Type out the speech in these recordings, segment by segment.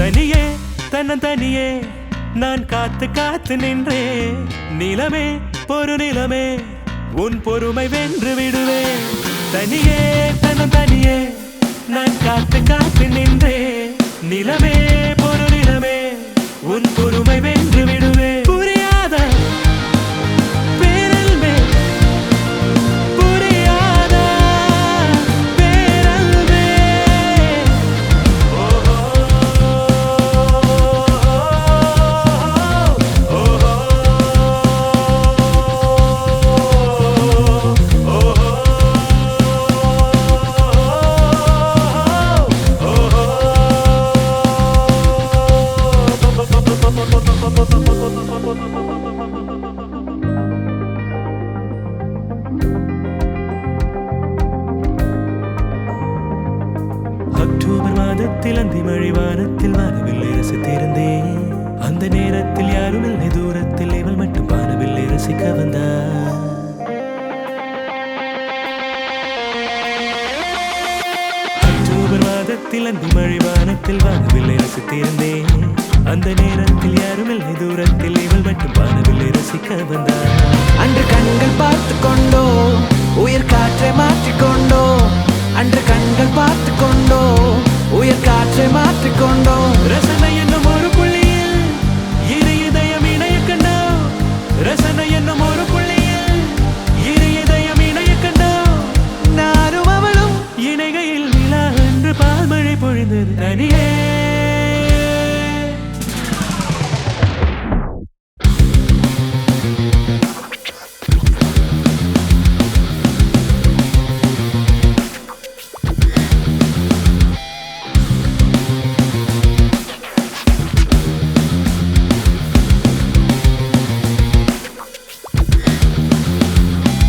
தனியே தன்னந்தனியே நான் காத்து காத்து நின்றே நிலமே பொறு நிலமே உன் பொறுமை வென்று விடுவே தனியே தன்னந்தனியே நான் காத்து காத்து நின்றே நிலமே பொறு நிலமே உன் பொறுமை வென்று விடுவே புரியாத பேரல்மே புரியாத பேரல்மே அக்டோபர் மாதத்தில் அந்தி மழை வானத்தில் வானவில்லை ரசித்திருந்தேன் அந்த நேரத்தில் யாரும் இல்லை தூரத்தில் இவள் மட்டும் வானவில்லை ரசிக்க வந்தார் அக்டோபர் மாதத்தில் அந்தி மழை வானத்தில் வானவில்லை ரசித்திருந்தேன் அந்த நேரத்தில் யாரும் இல்லை தூரத்தில் இவள் மட்டும் வானவில்லை ரசிக்க வந்தார் அன்று கண்கள் பார்த்து கொண்டோ உயிர் காற்றை மாற்றிக்கொண்டோ அன்று கண்கள் பார்த்து கொண்டோ உயிர் காற்றை மாற்றிக்கொண்டோ ரசனை என்னும் ஒரு புள்ளியில் இரு இதயம் இணைய கண்டோ ரசனை என்னும் ஒரு புள்ளியில் இரு இதயம் இணைய கண்டோ நானும் அவளும் இணைகையில் நிலா என்று பால்மழை பொழிந்தது தனியே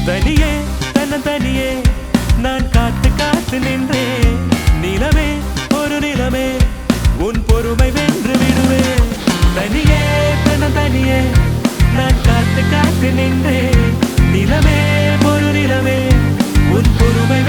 தனியே தன்னந்தனியே நான் காத்து காத்து நின்றே நிலமே ஒரு நிலமே உன் பொறுமை வென்று விடுவே தனியே தன்னந்தனியே நான் காத்து காத்து நின்றே நிலமே ஒரு நிலமே உன் பொறுமை